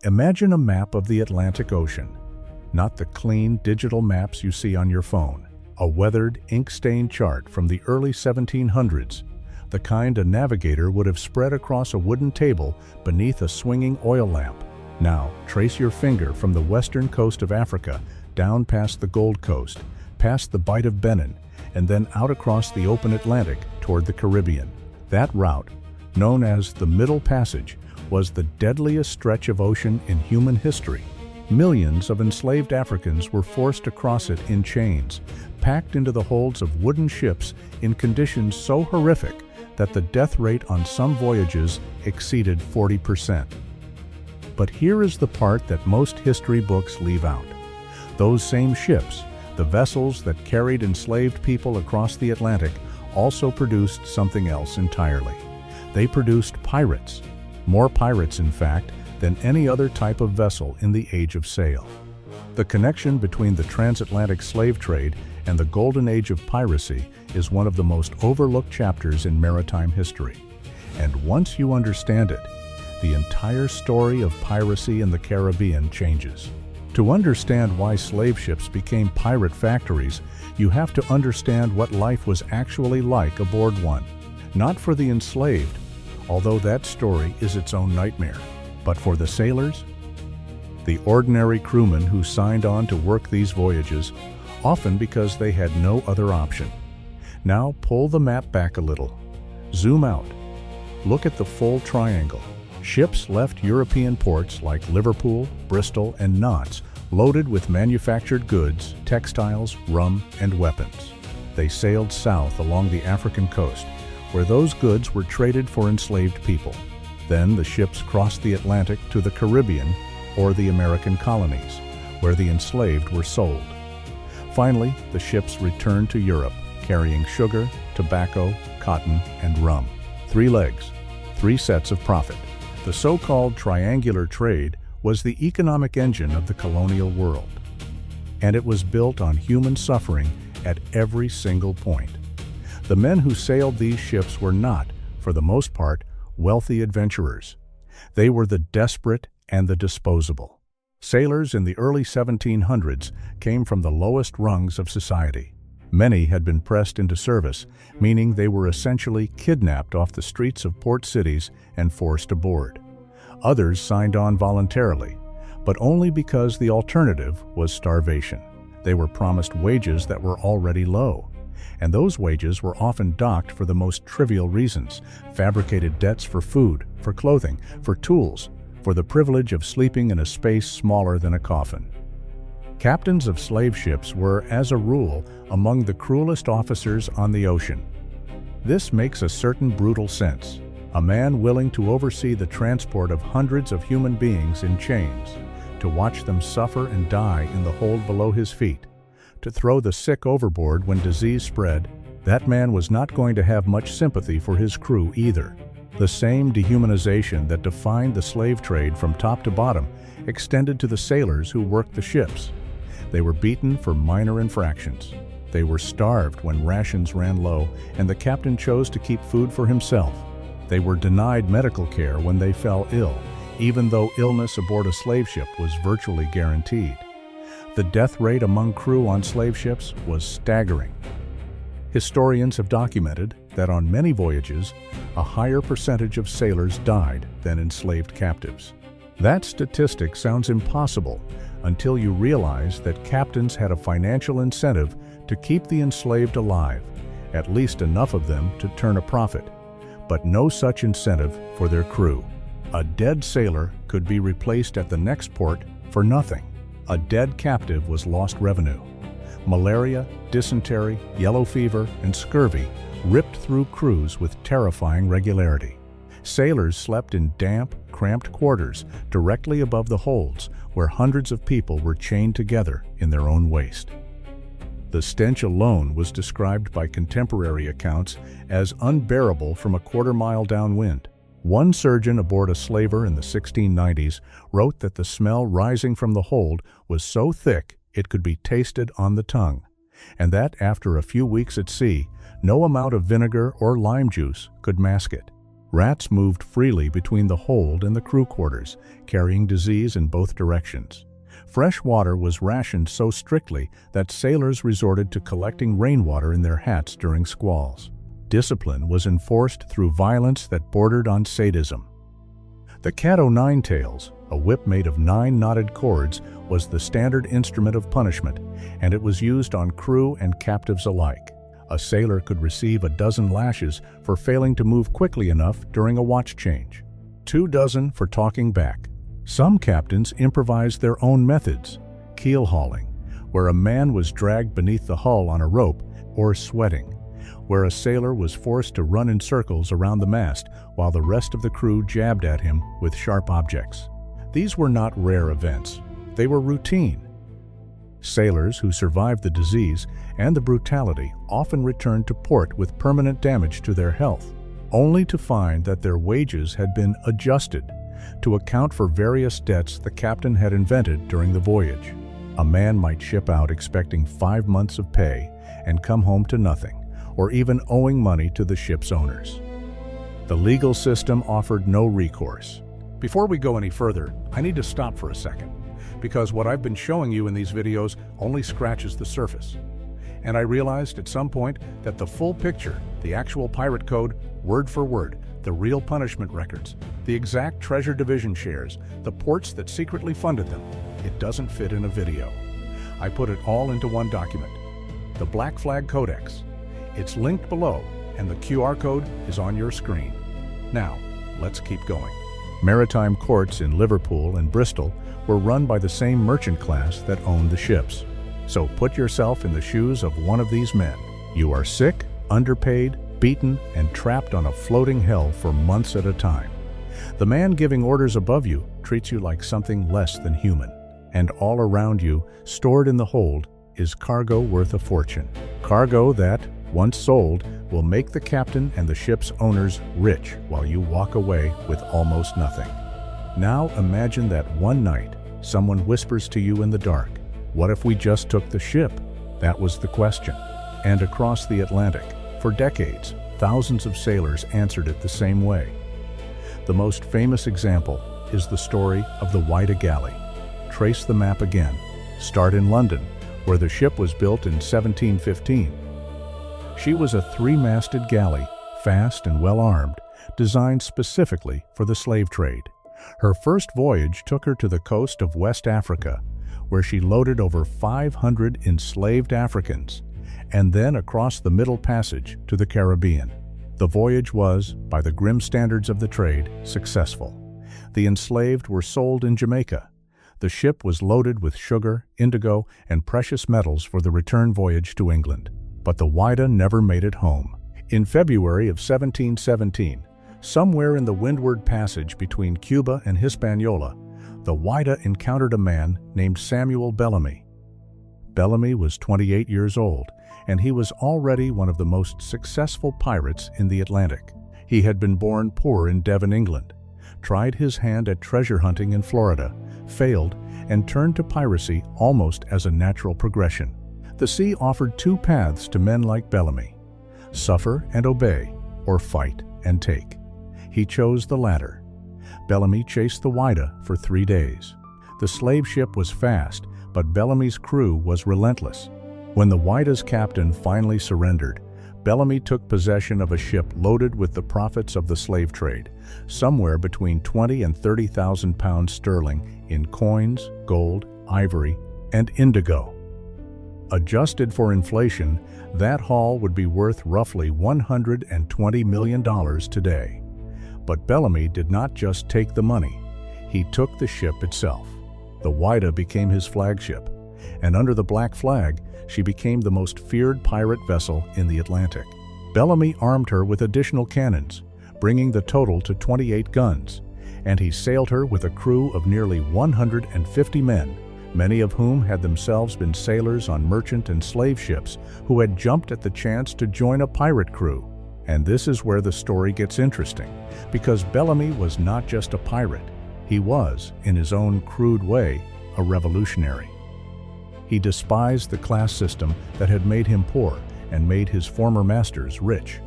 Imagine a map of the Atlantic Ocean, not the clean digital maps you see on your phone. A weathered, ink-stained chart from the early 1700s, the kind a navigator would have spread across a wooden table beneath a swinging oil lamp. Now, trace your finger from the western coast of Africa down past the Gold Coast, past the Bight of Benin, and then out across the open Atlantic toward the Caribbean. That route, known as the Middle Passage, was the deadliest stretch of ocean in human history. Millions of enslaved Africans were forced to cross it in chains, packed into the holds of wooden ships in conditions so horrific that the death rate on some voyages exceeded 40%. But here is the part that most history books leave out. Those same ships, the vessels that carried enslaved people across the Atlantic, also produced something else entirely. They produced pirates. More pirates, in fact, than any other type of vessel in the Age of Sail. The connection between the transatlantic slave trade and the golden age of piracy is one of the most overlooked chapters in maritime history. And once you understand it, the entire story of piracy in the Caribbean changes. To understand why slave ships became pirate factories, you have to understand what life was actually like aboard one. Not for the enslaved, although that story is its own nightmare. But for the sailors, the ordinary crewmen who signed on to work these voyages, often because they had no other option. Now pull the map back a little. Zoom out. Look at the full triangle. Ships left European ports like Liverpool, Bristol, and Nantes, loaded with manufactured goods, textiles, rum, and weapons. They sailed south along the African coast, where those goods were traded for enslaved people. Then the ships crossed the Atlantic to the Caribbean or the American colonies, where the enslaved were sold. Finally, the ships returned to Europe, carrying sugar, tobacco, cotton, and rum. 3 legs, 3 sets of profit. The so-called triangular trade was the economic engine of the colonial world, and it was built on human suffering at every single point. The men who sailed these ships were not, for the most part, wealthy adventurers. They were the desperate and the disposable. Sailors in the early 1700s came from the lowest rungs of society. Many had been pressed into service, meaning they were essentially kidnapped off the streets of port cities and forced aboard. Others signed on voluntarily, but only because the alternative was starvation. They were promised wages that were already low, and those wages were often docked for the most trivial reasons: fabricated debts for food, for clothing, for tools, for the privilege of sleeping in a space smaller than a coffin. Captains of slave ships were, as a rule, among the cruelest officers on the ocean. This makes a certain brutal sense. A man willing to oversee the transport of hundreds of human beings in chains, to watch them suffer and die in the hold below his feet, to throw the sick overboard when disease spread, that man was not going to have much sympathy for his crew either. The same dehumanization that defined the slave trade from top to bottom extended to the sailors who worked the ships. They were beaten for minor infractions. They were starved when rations ran low and the captain chose to keep food for himself. They were denied medical care when they fell ill, even though illness aboard a slave ship was virtually guaranteed. The death rate among crew on slave ships was staggering. Historians have documented that on many voyages, a higher percentage of sailors died than enslaved captives. That statistic sounds impossible until you realize that captains had a financial incentive to keep the enslaved alive, at least enough of them to turn a profit, but no such incentive for their crew. A dead sailor could be replaced at the next port for nothing. A dead captive was lost revenue. Malaria, dysentery, yellow fever, and scurvy ripped through crews with terrifying regularity. Sailors slept in damp, cramped quarters directly above the holds, where hundreds of people were chained together in their own waste. The stench alone was described by contemporary accounts as unbearable from a quarter-mile downwind. One surgeon aboard a slaver in the 1690s wrote that the smell rising from the hold was so thick it could be tasted on the tongue, and that after a few weeks at sea, no amount of vinegar or lime juice could mask it. Rats moved freely between the hold and the crew quarters, carrying disease in both directions. Fresh water was rationed so strictly that sailors resorted to collecting rainwater in their hats during squalls. Discipline was enforced through violence that bordered on sadism. The cat-o'-nine-tails, a whip made of 9 knotted cords, was the standard instrument of punishment, and it was used on crew and captives alike. A sailor could receive 12 lashes for failing to move quickly enough during a watch change, 24 for talking back. Some captains improvised their own methods: keel hauling, where a man was dragged beneath the hull on a rope, or sweating, where a sailor was forced to run in circles around the mast while the rest of the crew jabbed at him with sharp objects. These were not rare events. They were routine. Sailors who survived the disease and the brutality often returned to port with permanent damage to their health, only to find that their wages had been adjusted to account for various debts the captain had invented during the voyage. A man might ship out expecting 5 months of pay and come home to nothing, or even owing money to the ship's owners. The legal system offered no recourse. Before we go any further, I need to stop for a second, because what I've been showing you in these videos only scratches the surface. And I realized at some point that the full picture, the actual pirate code, word for word, the real punishment records, the exact treasure division shares, the ports that secretly funded them, it doesn't fit in a video. I put it all into one document, the Black Flag Codex. It's linked below, and the QR code is on your screen. Now, let's keep going. Maritime courts in Liverpool and Bristol were run by the same merchant class that owned the ships. So put yourself in the shoes of one of these men. You are sick, underpaid, beaten, and trapped on a floating hell for months at a time. The man giving orders above you treats you like something less than human. And all around you, stored in the hold, is cargo worth a fortune. Cargo that, once sold, will make the captain and the ship's owners rich while you walk away with almost nothing. Now imagine that one night, someone whispers to you in the dark, "What if we just took the ship?" That was the question. And across the Atlantic, for decades, thousands of sailors answered it the same way. The most famous example is the story of the Wida galley. Trace the map again. Start in London, where the ship was built in 1715. She was a 3-masted galley, fast and well-armed, designed specifically for the slave trade. Her first voyage took her to the coast of West Africa, where she loaded over 500 enslaved Africans, and then across the Middle Passage to the Caribbean. The voyage was, by the grim standards of the trade, successful. The enslaved were sold in Jamaica. The ship was loaded with sugar, indigo, and precious metals for the return voyage to England. But the Wida never made it home. In February of 1717, somewhere in the Windward Passage between Cuba and Hispaniola, the Wida encountered a man named Samuel Bellamy. Bellamy was 28 years old, and he was already one of the most successful pirates in the Atlantic. He had been born poor in Devon, England, tried his hand at treasure hunting in Florida, failed, and turned to piracy almost as a natural progression. The sea offered 2 paths to men like Bellamy: suffer and obey, or fight and take. He chose the latter. Bellamy chased the Wida for 3 days. The slave ship was fast, but Bellamy's crew was relentless. When the Wida's captain finally surrendered, Bellamy took possession of a ship loaded with the profits of the slave trade, somewhere between 20 and 30,000 pounds sterling in coins, gold, ivory, and indigo. Adjusted for inflation, that haul would be worth roughly $120 million today. But Bellamy did not just take the money. He took the ship itself. The Wida became his flagship, and under the Black Flag, she became the most feared pirate vessel in the Atlantic. Bellamy armed her with additional cannons, bringing the total to 28 guns, and he sailed her with a crew of nearly 150 men, many of whom had themselves been sailors on merchant and slave ships who had jumped at the chance to join a pirate crew. And this is where the story gets interesting, because Bellamy was not just a pirate. He was, in his own crude way, a revolutionary. He despised the class system that had made him poor and made his former masters rich.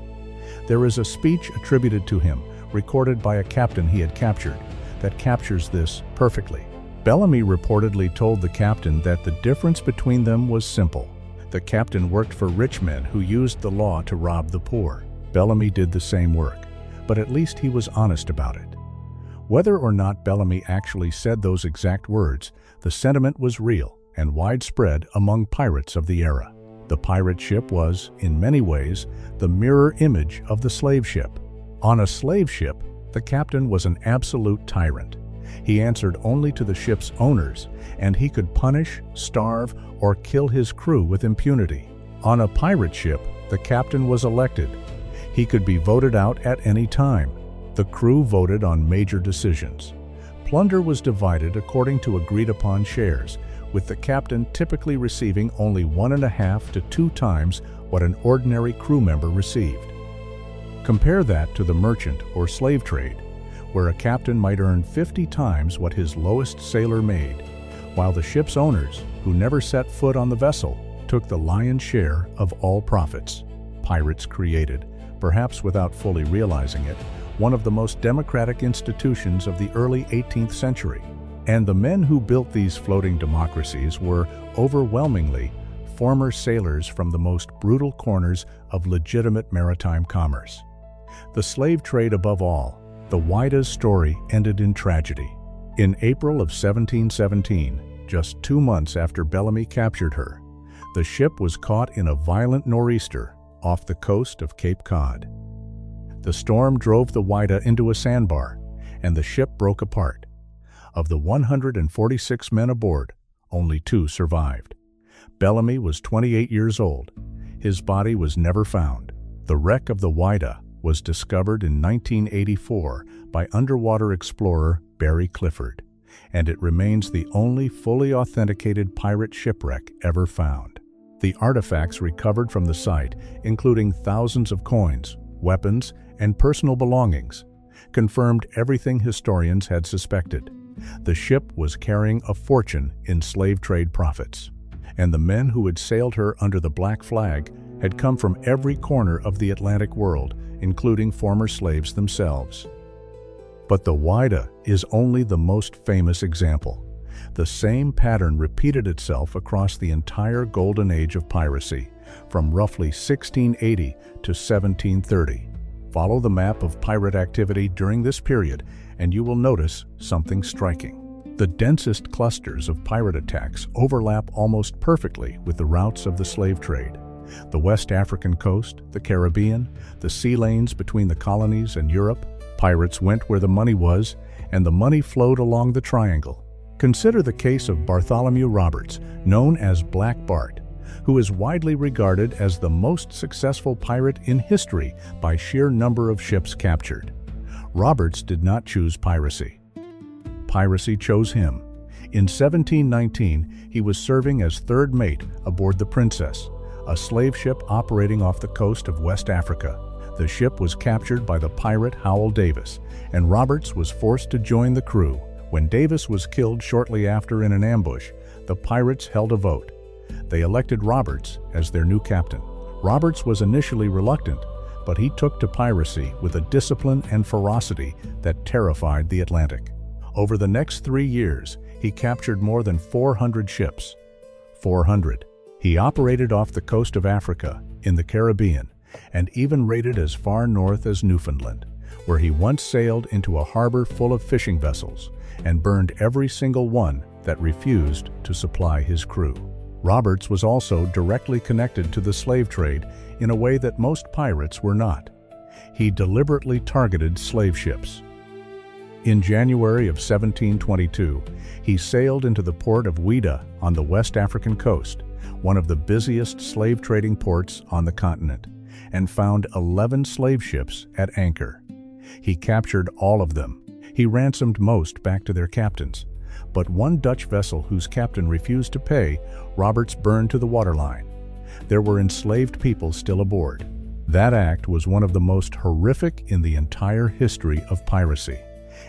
There is a speech attributed to him recorded by a captain he had captured, that captures this perfectly. Bellamy reportedly told the captain that the difference between them was simple. The captain worked for rich men who used the law to rob the poor. Bellamy did the same work, but at least he was honest about it. Whether or not Bellamy actually said those exact words, the sentiment was real and widespread among pirates of the era. The pirate ship was, in many ways, the mirror image of the slave ship. On a slave ship, the captain was an absolute tyrant. He answered only to the ship's owners, and he could punish, starve, or kill his crew with impunity. On a pirate ship, the captain was elected. He could be voted out at any time. The crew voted on major decisions. Plunder was divided according to agreed-upon shares, with the captain typically receiving only 1.5 to 2 times what an ordinary crew member received. Compare that to the merchant or slave trade, where a captain might earn 50 times what his lowest sailor made, while the ship's owners, who never set foot on the vessel, took the lion's share of all profits. Pirates created, perhaps without fully realizing it, one of the most democratic institutions of the early 18th century. And the men who built these floating democracies were, overwhelmingly, former sailors from the most brutal corners of legitimate maritime commerce. The slave trade above all, the Wida's story ended in tragedy. In April of 1717, just 2 months after Bellamy captured her, the ship was caught in a violent nor'easter off the coast of Cape Cod. The storm drove the Wida into a sandbar, and the ship broke apart. Of the 146 men aboard, only 2 survived. Bellamy was 28 years old. His body was never found. The wreck of the Wida was discovered in 1984 by underwater explorer Barry Clifford, and it remains the only fully authenticated pirate shipwreck ever found. The artifacts recovered from the site, including thousands of coins, weapons, and personal belongings, confirmed everything historians had suspected. The ship was carrying a fortune in slave trade profits, and the men who had sailed her under the black flag had come from every corner of the Atlantic world, including former slaves themselves. But the Wida is only the most famous example. The same pattern repeated itself across the entire golden age of piracy, from roughly 1680 to 1730. Follow the map of pirate activity during this period, and you will notice something striking. The densest clusters of pirate attacks overlap almost perfectly with the routes of the slave trade. The West African coast, the Caribbean, the sea lanes between the colonies and Europe. Pirates went where the money was, and the money flowed along the triangle. Consider the case of Bartholomew Roberts, known as Black Bart, who is widely regarded as the most successful pirate in history by sheer number of ships captured. Roberts did not choose piracy. Piracy chose him. In 1719, he was serving as third mate aboard the Princess, a slave ship operating off the coast of West Africa. The ship was captured by the pirate Howell Davis, and Roberts was forced to join the crew. When Davis was killed shortly after in an ambush, the pirates held a vote. They elected Roberts as their new captain. Roberts was initially reluctant, but he took to piracy with a discipline and ferocity that terrified the Atlantic. Over the next 3 years, he captured more than 400 ships. 400. He operated off the coast of Africa, in the Caribbean, and even raided as far north as Newfoundland, where he once sailed into a harbor full of fishing vessels and burned every single one that refused to supply his crew. Roberts was also directly connected to the slave trade in a way that most pirates were not. He deliberately targeted slave ships. In January of 1722, he sailed into the port of Wida on the West African coast, one of the busiest slave trading ports on the continent, and found 11 slave ships at anchor. He captured all of them. He ransomed most back to their captains. But one Dutch vessel whose captain refused to pay, Roberts burned to the waterline. There were enslaved people still aboard. That act was one of the most horrific in the entire history of piracy,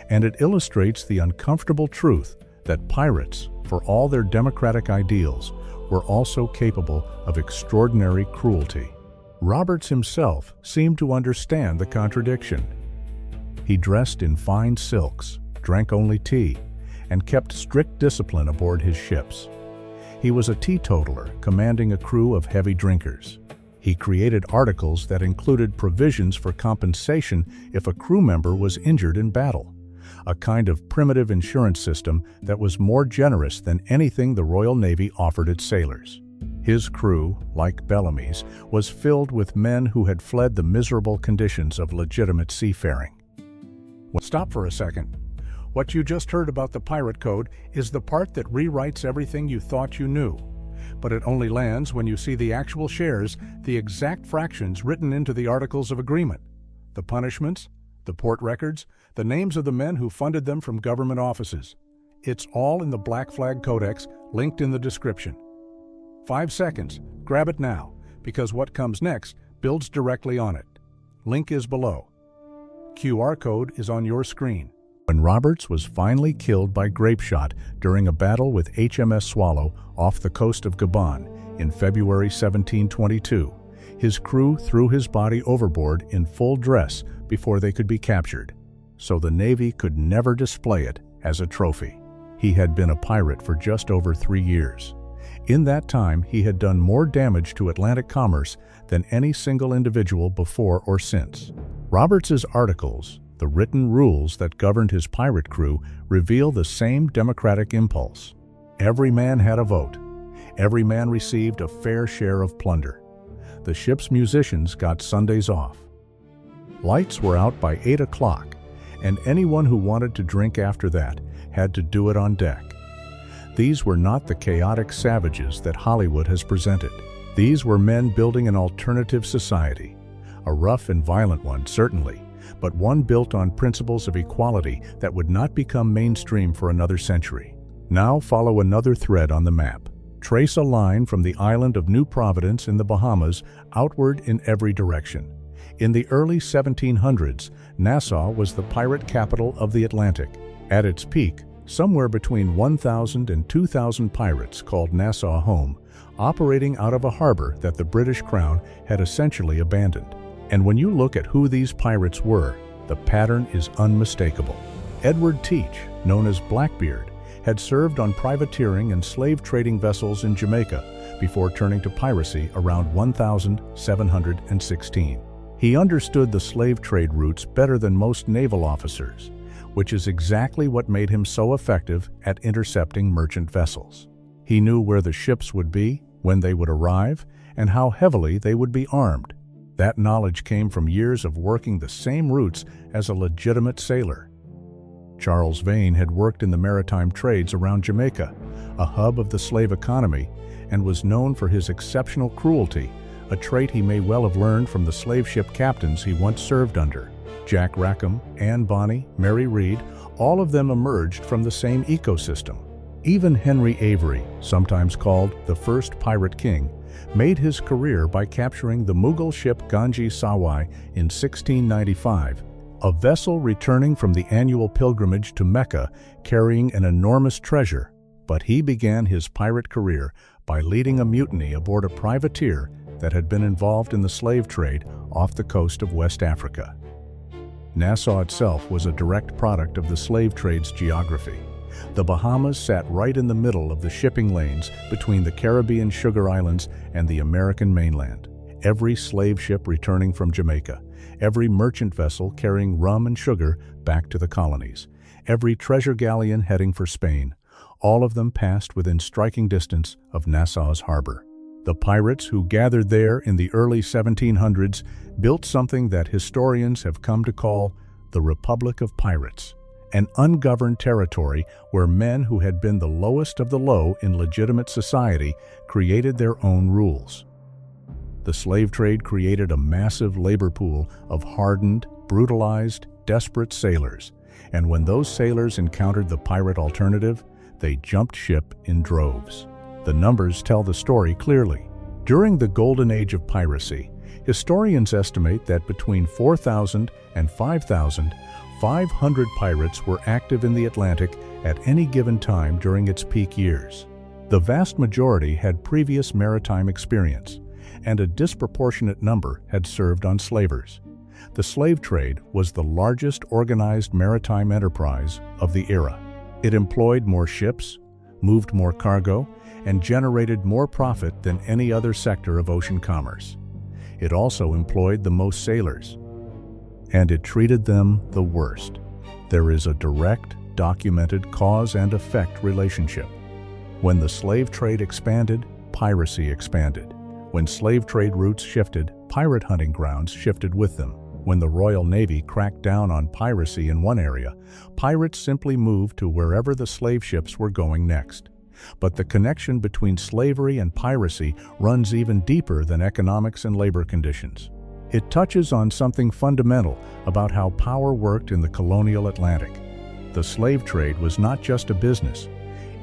and it illustrates the uncomfortable truth that pirates, for all their democratic ideals, were also capable of extraordinary cruelty. Roberts himself seemed to understand the contradiction. He dressed in fine silks, drank only tea, and kept strict discipline aboard his ships. He was a teetotaler, commanding a crew of heavy drinkers. He created articles that included provisions for compensation if a crew member was injured in battle, a kind of primitive insurance system that was more generous than anything the Royal Navy offered its sailors. His crew, like Bellamy's, was filled with men who had fled the miserable conditions of legitimate seafaring. Stop for a second. What you just heard about the pirate code is the part that rewrites everything you thought you knew. But it only lands when you see the actual shares, the exact fractions written into the Articles of Agreement, the punishments, the port records, the names of the men who funded them from government offices. It's all in the Black Flag Codex, linked in the description. 5 seconds. Grab it now, because what comes next builds directly on it. Link is below. QR code is on your screen. When Roberts was finally killed by grape shot during a battle with HMS Swallow off the coast of Gabon in February 1722, his crew threw his body overboard in full dress before they could be captured, so the Navy could never display it as a trophy. He had been a pirate for just over 3 years. In that time, he had done more damage to Atlantic commerce than any single individual before or since. Roberts's articles, the written rules that governed his pirate crew, reveal the same democratic impulse. Every man had a vote. Every man received a fair share of plunder. The ship's musicians got Sundays off. Lights were out by 8 o'clock, and anyone who wanted to drink after that had to do it on deck. These were not the chaotic savages that Hollywood has presented. These were men building an alternative society, a rough and violent one, certainly, but one built on principles of equality that would not become mainstream for another century. Now follow another thread on the map. Trace a line from the island of New Providence in the Bahamas outward in every direction. In the early 1700s, Nassau was the pirate capital of the Atlantic. At its peak, somewhere between 1,000 and 2,000 pirates called Nassau home, operating out of a harbor that the British Crown had essentially abandoned. And when you look at who these pirates were, the pattern is unmistakable. Edward Teach, known as Blackbeard, had served on privateering and slave trading vessels in Jamaica before turning to piracy around 1716. He understood the slave trade routes better than most naval officers, which is exactly what made him so effective at intercepting merchant vessels. He knew where the ships would be, when they would arrive, and how heavily they would be armed. That knowledge came from years of working the same routes as a legitimate sailor. Charles Vane had worked in the maritime trades around Jamaica, a hub of the slave economy, and was known for his exceptional cruelty, a trait he may well have learned from the slave ship captains he once served under. Jack Rackham, Anne Bonny, Mary Read, all of them emerged from the same ecosystem. Even Henry Avery, sometimes called the first pirate king, made his career by capturing the Mughal ship Ganges Sawai in 1695, a vessel returning from the annual pilgrimage to Mecca carrying an enormous treasure. But he began his pirate career by leading a mutiny aboard a privateer that had been involved in the slave trade off the coast of West Africa. Nassau itself was a direct product of the slave trade's geography. The Bahamas sat right in the middle of the shipping lanes between the Caribbean sugar islands and the American mainland. Every slave ship returning from Jamaica, every merchant vessel carrying rum and sugar back to the colonies, every treasure galleon heading for Spain, all of them passed within striking distance of Nassau's harbor. The pirates who gathered there in the early 1700s built something that historians have come to call the Republic of Pirates, an ungoverned territory where men who had been the lowest of the low in legitimate society created their own rules. The slave trade created a massive labor pool of hardened, brutalized, desperate sailors, and when those sailors encountered the pirate alternative, they jumped ship in droves. The numbers tell the story clearly. During the golden age of piracy, historians estimate that between 4,000 and 5,500 pirates were active in the Atlantic at any given time during its peak years. The vast majority had previous maritime experience, and a disproportionate number had served on slavers. The slave trade was the largest organized maritime enterprise of the era. It employed more ships, moved more cargo, and generated more profit than any other sector of ocean commerce. It also employed the most sailors, and it treated them the worst. There is a direct, documented cause and effect relationship. When the slave trade expanded, piracy expanded. When slave trade routes shifted, pirate hunting grounds shifted with them. When the Royal Navy cracked down on piracy in one area, pirates simply moved to wherever the slave ships were going next. But the connection between slavery and piracy runs even deeper than economics and labor conditions. It touches on something fundamental about how power worked in the colonial Atlantic. The slave trade was not just a business,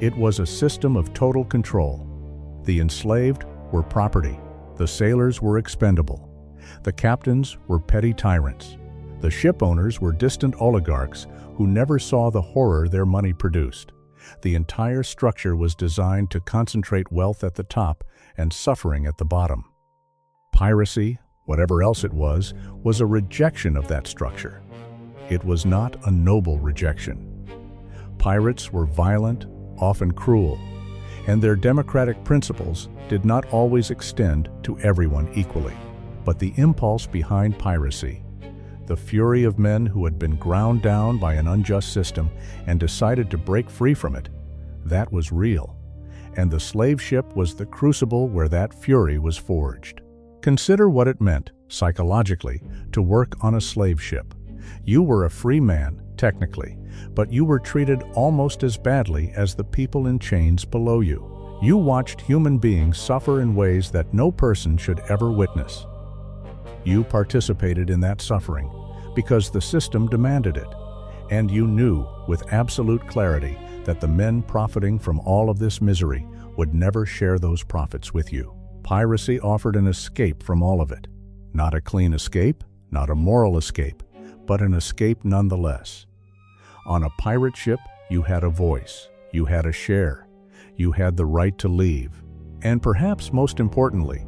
it was a system of total control. The enslaved were property. The sailors were expendable. The captains were petty tyrants. The ship owners were distant oligarchs who never saw the horror their money produced. The entire structure was designed to concentrate wealth at the top and suffering at the bottom. Piracy, whatever else it was a rejection of that structure. It was not a noble rejection. Pirates were violent, often cruel, and their democratic principles did not always extend to everyone equally. But the impulse behind piracy, the fury of men who had been ground down by an unjust system and decided to break free from it, that was real. And the slave ship was the crucible where that fury was forged. Consider what it meant, psychologically, to work on a slave ship. You were a free man, technically, but you were treated almost as badly as the people in chains below you. You watched human beings suffer in ways that no person should ever witness. You participated in that suffering because the system demanded it, and you knew with absolute clarity that the men profiting from all of this misery would never share those profits with you. Piracy offered an escape from all of it. Not a clean escape, not a moral escape, but an escape nonetheless. On a pirate ship, you had a voice, you had a share, you had the right to leave, and perhaps most importantly,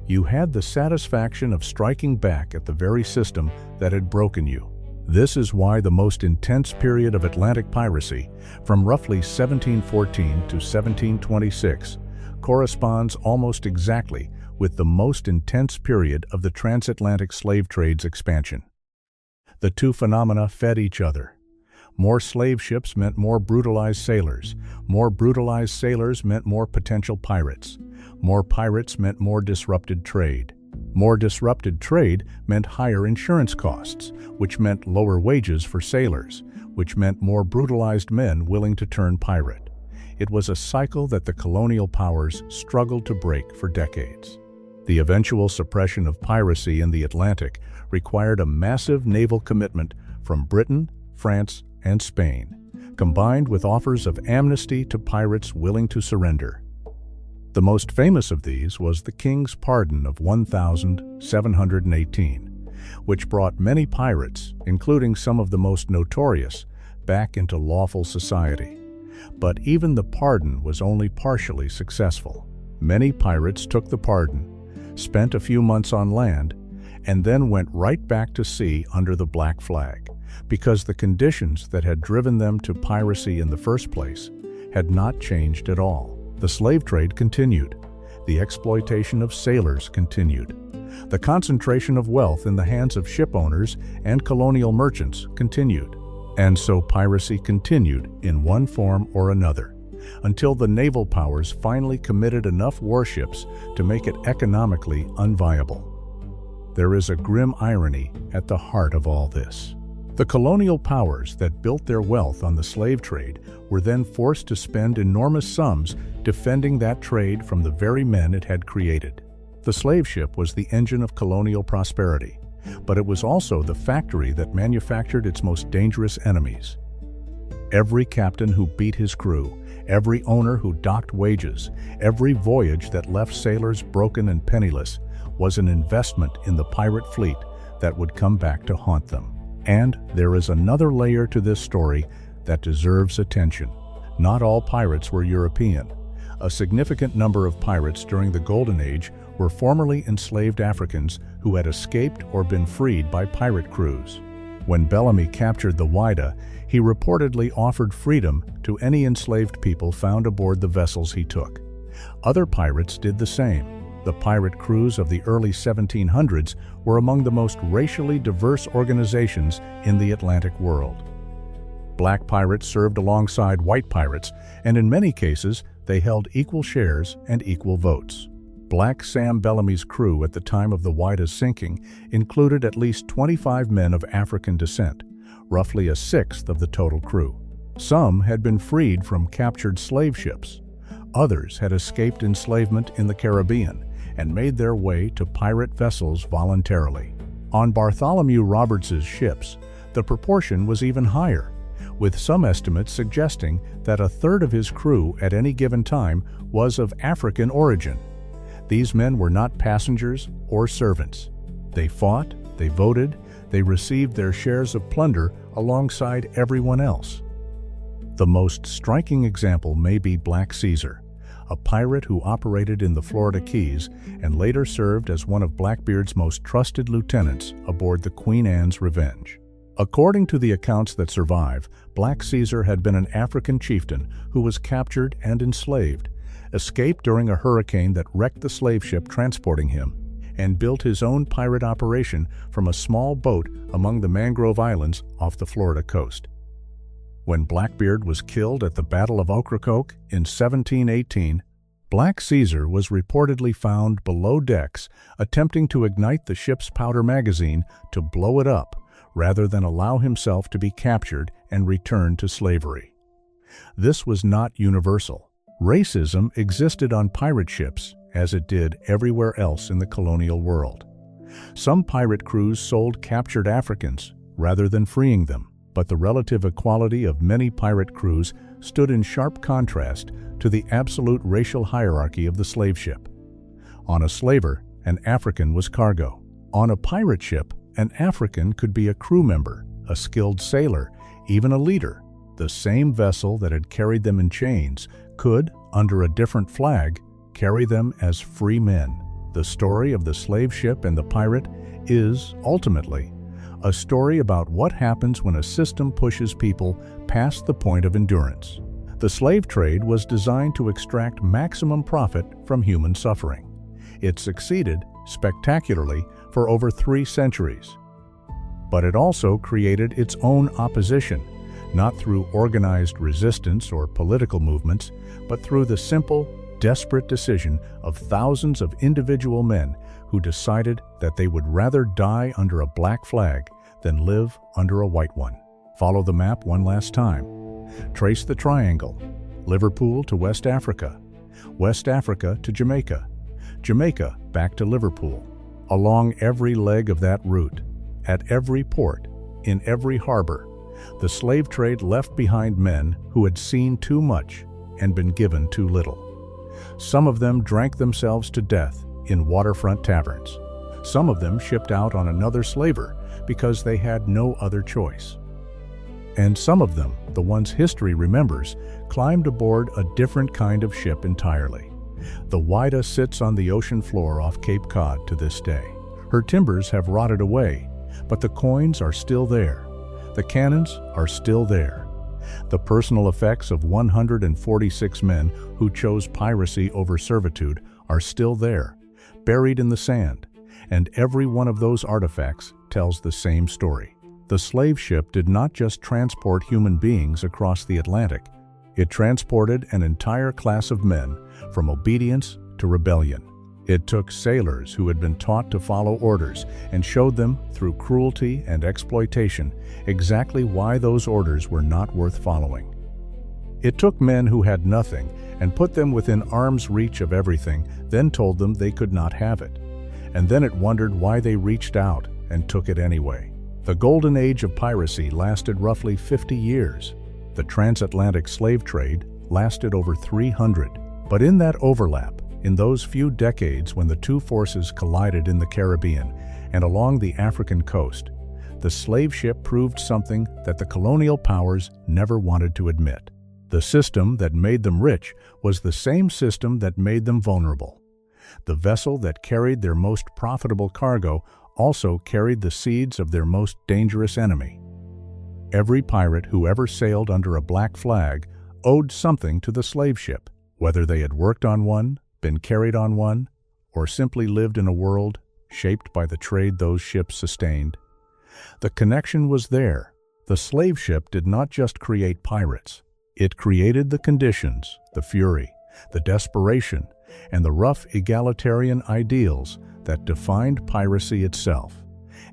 you had the satisfaction of striking back at the very system that had broken you. This is why the most intense period of Atlantic piracy, from roughly 1714 to 1726, corresponds almost exactly with the most intense period of the transatlantic slave trade's expansion. The two phenomena fed each other. More slave ships meant more brutalized sailors. More brutalized sailors meant more potential pirates. More pirates meant more disrupted trade. More disrupted trade meant higher insurance costs, which meant lower wages for sailors, which meant more brutalized men willing to turn pirate. It was a cycle that the colonial powers struggled to break for decades. The eventual suppression of piracy in the Atlantic required a massive naval commitment from Britain, France, and Spain, combined with offers of amnesty to pirates willing to surrender. The most famous of these was the King's Pardon of 1718, which brought many pirates, including some of the most notorious, back into lawful society. But even the pardon was only partially successful. Many pirates took the pardon, spent a few months on land, and then went right back to sea under the black flag, because the conditions that had driven them to piracy in the first place had not changed at all. The slave trade continued. The exploitation of sailors continued. The concentration of wealth in the hands of ship owners and colonial merchants continued. And so piracy continued in one form or another, until the naval powers finally committed enough warships to make it economically unviable. There is a grim irony at the heart of all this. The colonial powers that built their wealth on the slave trade were then forced to spend enormous sums defending that trade from the very men it had created. The slave ship was the engine of colonial prosperity, but it was also the factory that manufactured its most dangerous enemies. Every captain who beat his crew, every owner who docked wages, every voyage that left sailors broken and penniless was an investment in the pirate fleet that would come back to haunt them. And there is another layer to this story that deserves attention. Not all pirates were European. A significant number of pirates during the Golden Age were formerly enslaved Africans who had escaped or been freed by pirate crews. When Bellamy captured the Wida, he reportedly offered freedom to any enslaved people found aboard the vessels he took. Other pirates did the same. The pirate crews of the early 1700s were among the most racially diverse organizations in the Atlantic world. Black pirates served alongside white pirates, and in many cases, they held equal shares and equal votes. Black Sam Bellamy's crew at the time of the Wida's sinking included at least 25 men of African descent, roughly a sixth of the total crew. Some had been freed from captured slave ships. Others had escaped enslavement in the Caribbean and made their way to pirate vessels voluntarily. On Bartholomew Roberts' ships, the proportion was even higher, with some estimates suggesting that a third of his crew at any given time was of African origin. These men were not passengers or servants. They fought, they voted, they received their shares of plunder alongside everyone else. The most striking example may be Black Caesar, a pirate who operated in the Florida Keys and later served as one of Blackbeard's most trusted lieutenants aboard the Queen Anne's Revenge. According to the accounts that survive, Black Caesar had been an African chieftain who was captured and enslaved, escaped during a hurricane that wrecked the slave ship transporting him, and built his own pirate operation from a small boat among the mangrove islands off the Florida coast. When Blackbeard was killed at the Battle of Ocracoke in 1718, Black Caesar was reportedly found below decks attempting to ignite the ship's powder magazine to blow it up rather than allow himself to be captured and returned to slavery. This was not universal. Racism existed on pirate ships as it did everywhere else in the colonial world. Some pirate crews sold captured Africans rather than freeing them, but the relative equality of many pirate crews stood in sharp contrast to the absolute racial hierarchy of the slave ship. On a slaver, an African was cargo. On a pirate ship, an African could be a crew member, a skilled sailor, even a leader. The same vessel that had carried them in chains could, under a different flag, carry them as free men. The story of the slave ship and the pirate is, ultimately, a story about what happens when a system pushes people past the point of endurance. The slave trade was designed to extract maximum profit from human suffering. It succeeded spectacularly for over 3 centuries. But it also created its own opposition, not through organized resistance or political movements, but through the simple, desperate decision of thousands of individual men who decided that they would rather die under a black flag than live under a white one. Follow the map one last time. Trace the triangle: Liverpool to West Africa to Jamaica, Jamaica back to Liverpool. Along every leg of that route, at every port, in every harbor, the slave trade left behind men who had seen too much and been given too little. Some of them drank themselves to death in waterfront taverns. Some of them shipped out on another slaver because they had no other choice. And some of them, the ones history remembers, climbed aboard a different kind of ship entirely. The Wida sits on the ocean floor off Cape Cod to this day. Her timbers have rotted away, but the coins are still there. The cannons are still there. The personal effects of 146 men who chose piracy over servitude are still there, buried in the sand, and every one of those artifacts tells the same story. The slave ship did not just transport human beings across the Atlantic. It transported an entire class of men from obedience to rebellion. It took sailors who had been taught to follow orders and showed them, through cruelty and exploitation, exactly why those orders were not worth following. It took men who had nothing and put them within arm's reach of everything, then told them they could not have it. And then it wondered why they reached out and took it anyway. The golden age of piracy lasted roughly 50 years. The transatlantic slave trade lasted over 300. But in that overlap, in those few decades when the two forces collided in the Caribbean and along the African coast, the slave ship proved something that the colonial powers never wanted to admit. The system that made them rich was the same system that made them vulnerable. The vessel that carried their most profitable cargo also carried the seeds of their most dangerous enemy. Every pirate who ever sailed under a black flag owed something to the slave ship, whether they had worked on one, been carried on one, or simply lived in a world shaped by the trade those ships sustained. The connection was there. The slave ship did not just create pirates. It created the conditions, the fury, the desperation, and the rough egalitarian ideals that defined piracy itself.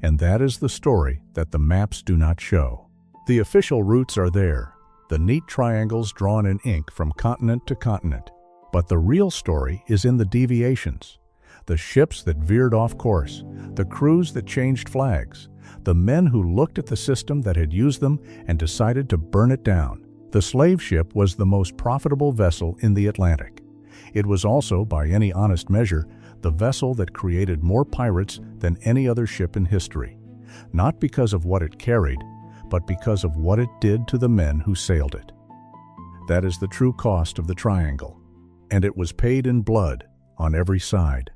And that is the story that the maps do not show. The official routes are there, the neat triangles drawn in ink from continent to continent. But the real story is in the deviations. The ships that veered off course, the crews that changed flags, the men who looked at the system that had used them and decided to burn it down. The slave ship was the most profitable vessel in the Atlantic. It was also, by any honest measure, the vessel that created more pirates than any other ship in history. Not because of what it carried, but because of what it did to the men who sailed it. That is the true cost of the triangle, and it was paid in blood on every side.